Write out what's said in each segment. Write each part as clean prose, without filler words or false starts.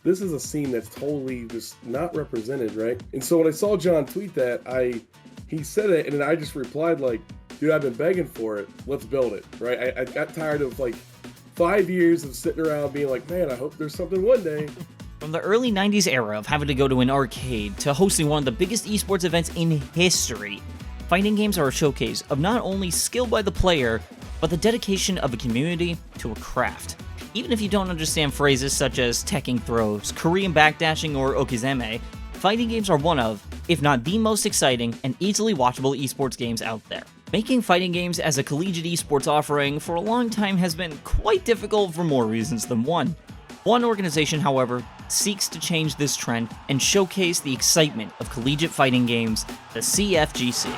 this is a scene that's totally just not represented, right? And so when I saw John tweet that, he said it, and then I just replied like, dude, I've been begging for it. Let's build it, right? I got tired of like 5 years of sitting around being like, man, I hope there's something one day. From the early 90s era of having to go to an arcade to hosting one of the biggest esports events in history, fighting games are a showcase of not only skill by the player, but the dedication of a community to a craft. Even if you don't understand phrases such as Tekken throws, Korean backdashing, or okizeme, fighting games are one of, if not the most exciting and easily watchable esports games out there. Making fighting games as a collegiate esports offering for a long time has been quite difficult for more reasons than one. One organization, however, seeks to change this trend and showcase the excitement of collegiate fighting games, the CFGC.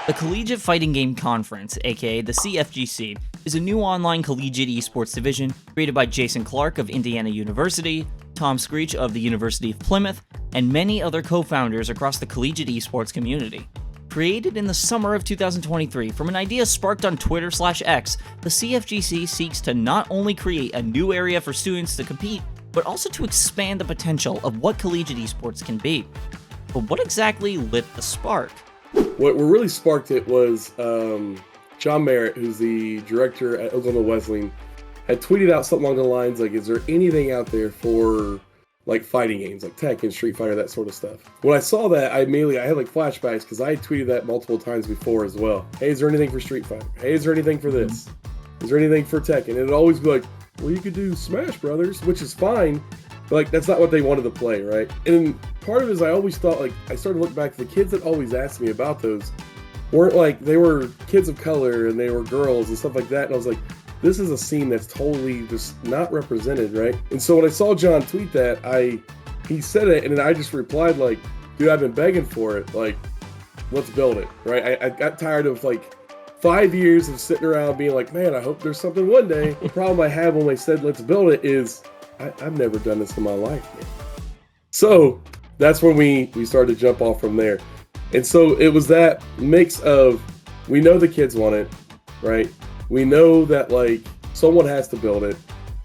The Collegiate Fighting Game Conference, aka the CFGC, is a new online collegiate esports division created by Jason Clark of Indiana University, Tom Screech of the University of Plymouth, and many other co-founders across the collegiate esports community. Created in the summer of 2023 from an idea sparked on Twitter/X, the CFGC seeks to not only create a new area for students to compete, but also to expand the potential of what collegiate esports can be. But what exactly lit the spark? What really sparked it was John Merritt, who's the director at Oklahoma Wesleyan, had tweeted out something along the lines like, is there anything out there for like fighting games, like Tekken, Street Fighter, that sort of stuff? When I saw that, I had like flashbacks because I had tweeted that multiple times before as well. Hey, is there anything for Street Fighter? Hey, is there anything for this? Is there anything for Tekken? And it'd always be like, well, you could do Smash Brothers, which is fine, but like that's not what they wanted to play, right? And part of it is I always thought, like, I started looking back, the kids that always asked me about those weren't like, they were kids of color and they were girls and stuff like that. And I was like, this is a scene that's totally just not represented, right? And so when I saw John tweet that, he said it, and then I just replied like, dude, I've been begging for it. Like, let's build it, right? I got tired of like 5 years of sitting around being like, man, I hope there's something one day. The problem I had when they said let's build it is I've never done this in my life, man. So that's when we started to jump off from there. And so it was that mix of, we know the kids want it, right? We know that like someone has to build it,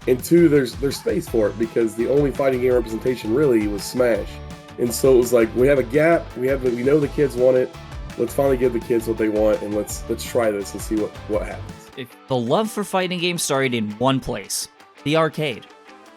and two, there's space for it because the only fighting game representation really was Smash. And so it was like, we have a gap, we know the kids want it. Let's finally give the kids what they want, and let's try this and see what happens. The love for fighting games started in one place, the arcade.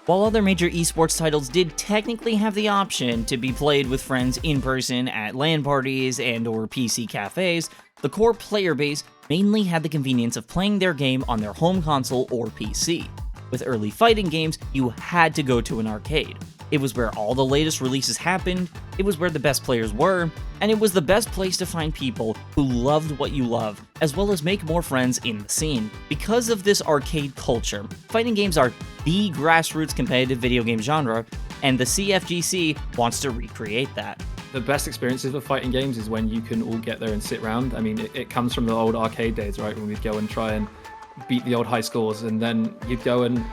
While other major esports titles did technically have the option to be played with friends in person at LAN parties and or PC cafes, the core player base mainly had the convenience of playing their game on their home console or PC. With early fighting games, you had to go to an arcade. It was where all the latest releases happened, it was where the best players were, and it was the best place to find people who loved what you love, as well as make more friends in the scene. Because of this arcade culture, fighting games are the grassroots competitive video game genre, and the CFGC wants to recreate that. The best experiences with fighting games is when you can all get there and sit around. I mean, it comes from the old arcade days, right? When we'd go and try and beat the old high scores, and then you'd go and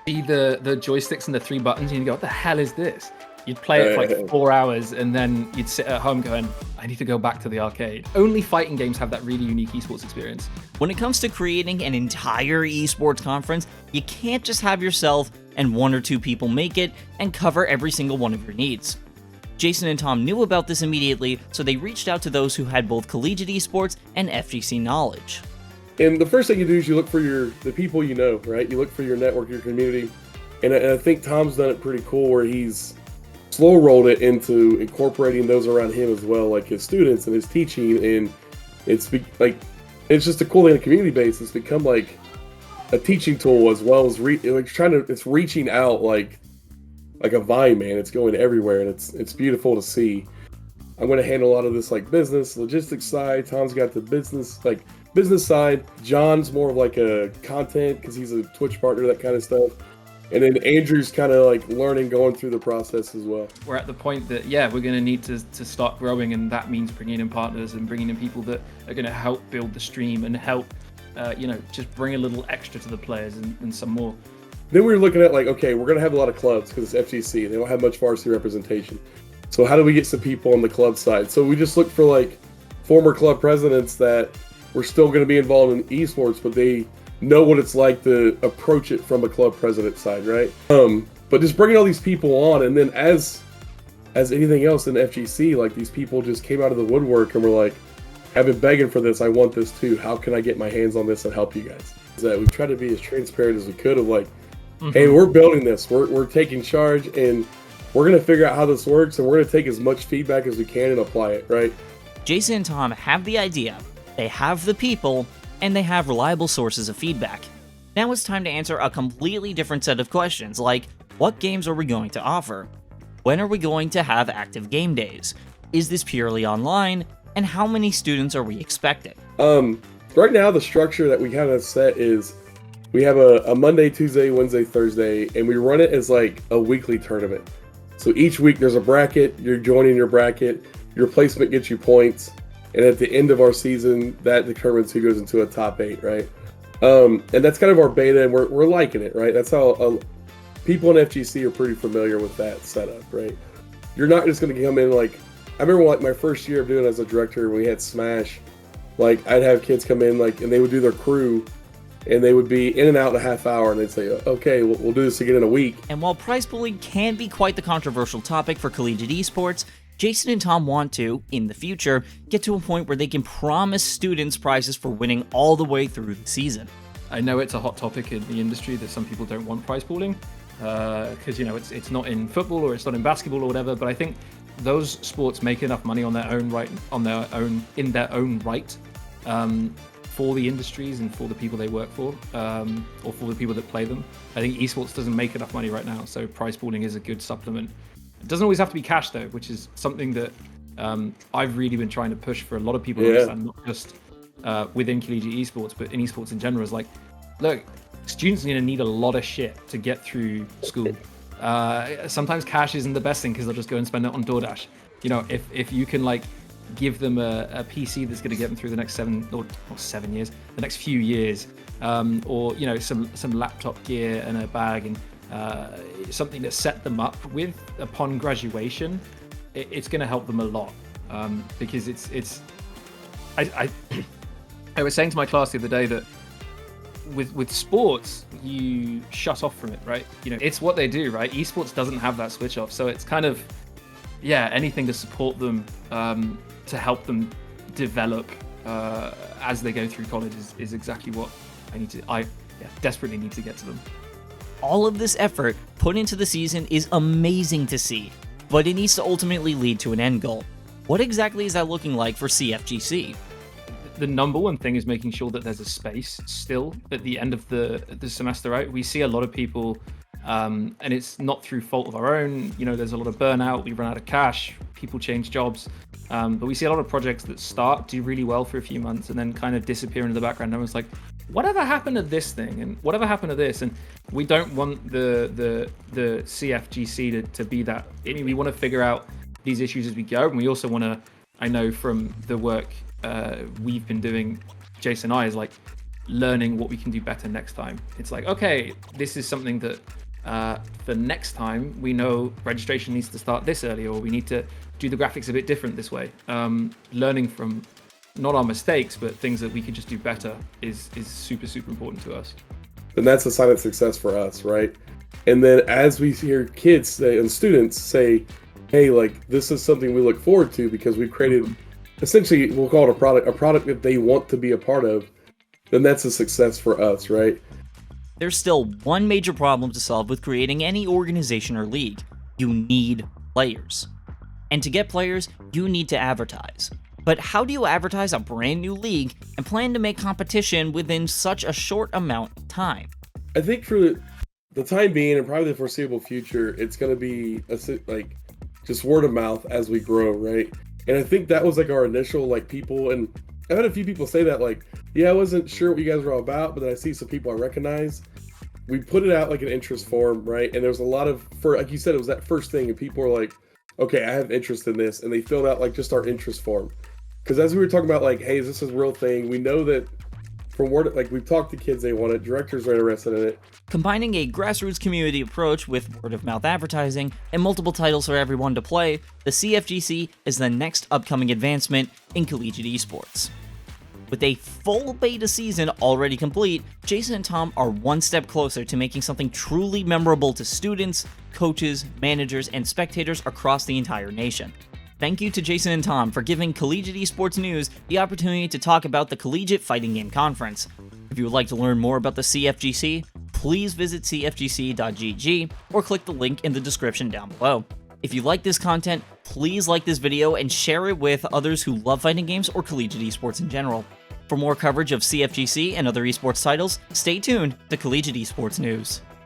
see the joysticks and the 3 buttons, and you'd go, what the hell is this? You'd play it for like 4 hours, and then you'd sit at home going, I need to go back to the arcade. Only fighting games have that really unique esports experience. When it comes to creating an entire esports conference, you can't just have yourself and 1 or 2 people make it and cover every single one of your needs. Jason and Tom knew about this immediately, so they reached out to those who had both collegiate esports and FGC knowledge. And the first thing you do is you look for the people you know, right? You look for your network, your community. And I think Tom's done it pretty cool where he's slow rolled it into incorporating those around him as well, like his students and his teaching. And it's it's just a cool thing on a community base. It's become like a teaching tool as well as it's reaching out like a vine, man. It's going everywhere, and it's beautiful to see. I'm going to handle a lot of this like business, logistics side. Tom's got the business side. John's more of like a content because he's a Twitch partner, that kind of stuff. And then Andrew's kind of like learning, going through the process as well. We're at the point that, we're going to need to start growing, and that means bringing in partners and bringing in people that are going to help build the stream and help, just bring a little extra to the players and some more. Then we were looking at like, okay, we're going to have a lot of clubs because it's FGC. They don't have much varsity representation. So how do we get some people on the club side? So we just looked for like former club presidents that were still going to be involved in esports, but they know what it's like to approach it from a club president side, right? But just bringing all these people on, and then as anything else in FGC, like these people just came out of the woodwork and were like, I've been begging for this. I want this too. How can I get my hands on this and help you guys? That we try to be as transparent as we could of like, hey, we're building this. We're taking charge, and we're going to figure out how this works, and we're going to take as much feedback as we can and apply it, right? Jason and Tom have the idea, they have the people, and they have reliable sources of feedback. Now it's time to answer a completely different set of questions, like what games are we going to offer? When are we going to have active game days? Is this purely online? And how many students are we expecting? Right now, the structure that we kind of set is we have a Monday, Tuesday, Wednesday, Thursday, and we run it as like a weekly tournament. So each week there's a bracket, you're joining your bracket, your placement gets you points, and at the end of our season, that determines who goes into a top 8, right? And that's kind of our beta, and we're liking it, right? That's how people in FGC are pretty familiar with that setup, right? You're not just going to come in like, I remember like my first year of doing it as a director, when we had Smash, like I'd have kids come in like, and they would do their crew, and they would be in and out in a half hour, and they'd say, okay, we'll do this again in a week. And while prize pooling can be quite the controversial topic for collegiate esports, Jason and Tom want to, in the future, get to a point where they can promise students prizes for winning all the way through the season. I know it's a hot topic in the industry that some people don't want prize pooling, because it's not in football or it's not in basketball or whatever, but I think those sports make enough money on their own right, in their own right, for the industries and for the people they work for, or for the people that play them. I think esports doesn't make enough money right now, so prize pooling is a good supplement. It doesn't always have to be cash though, which is something that I've really been trying to push for a lot of people to understand, not just within collegiate esports, but in esports in general. Is like, look, students are going to need a lot of shit to get through school. Sometimes cash isn't the best thing because they'll just go and spend it on DoorDash. You know, if you can like give them a PC that's going to get them through the next 7 years, the next few years, or you know, some laptop gear and a bag and something to set them up with upon graduation, it's going to help them a lot, because it's I was saying to my class the other day that with sports, you shut off from it, right? You know, it's what they do, right? Esports doesn't have that switch off, so it's kind of, anything to support them, to help them develop as they go through college is exactly what I desperately need to get to them. All of this effort put into the season is amazing to see, but it needs to ultimately lead to an end goal. What exactly is that looking like for CFGC? The number one thing is making sure that there's a space still at the end of the semester, right? We see a lot of people, and it's not through fault of our own, you know, there's a lot of burnout, we run out of cash, people change jobs, but we see a lot of projects that do really well for a few months and then kind of disappear into the background. Everyone's like, whatever happened to this thing, and whatever happened to this? And we don't want the CFGC to be that. I mean, we want to figure out these issues as we go, and we also want to, I know from the work we've been doing, Jason and I, is like learning what we can do better next time. It's like, okay, this is something that for next time we know registration needs to start this early, or we need to do the graphics a bit different this way. Learning from not our mistakes, but things that we could just do better is super, super important to us. And that's a sign of success for us, right? And then as we hear kids say, and students say, hey, like, this is something we look forward to because we've created, essentially, we'll call it a product that they want to be a part of, then that's a success for us, right? There's still one major problem to solve with creating any organization or league. You need players. And to get players, you need to advertise. But how do you advertise a brand new league and plan to make competition within such a short amount of time? I think for the time being, and probably the foreseeable future, it's going to be like just word of mouth as we grow, right? And I think that was like our initial people, and I've had a few people say that, like, yeah, I wasn't sure what you guys were all about, but then I see some people I recognize. We put it out like an interest form, right? And there's a lot of, like you said, it was that first thing, and people were like, okay, I have interest in this, and they filled out like just our interest form. Because as we were talking about, like, hey, this is a real thing, we know that from word, like, we've talked to kids, they want it, directors are interested in it. Combining a grassroots community approach with word-of-mouth advertising and multiple titles for everyone to play, the CFGC is the next upcoming advancement in collegiate esports. With a full beta season already complete, Jason and Tom are one step closer to making something truly memorable to students, coaches, managers, and spectators across the entire nation. Thank you to Jason and Tom for giving Collegiate Esports News the opportunity to talk about the Collegiate Fighting Game Conference. If you would like to learn more about the CFGC, please visit cfgc.gg or click the link in the description down below. If you like this content, please like this video and share it with others who love fighting games or collegiate esports in general. For more coverage of CFGC and other esports titles, stay tuned to Collegiate Esports News.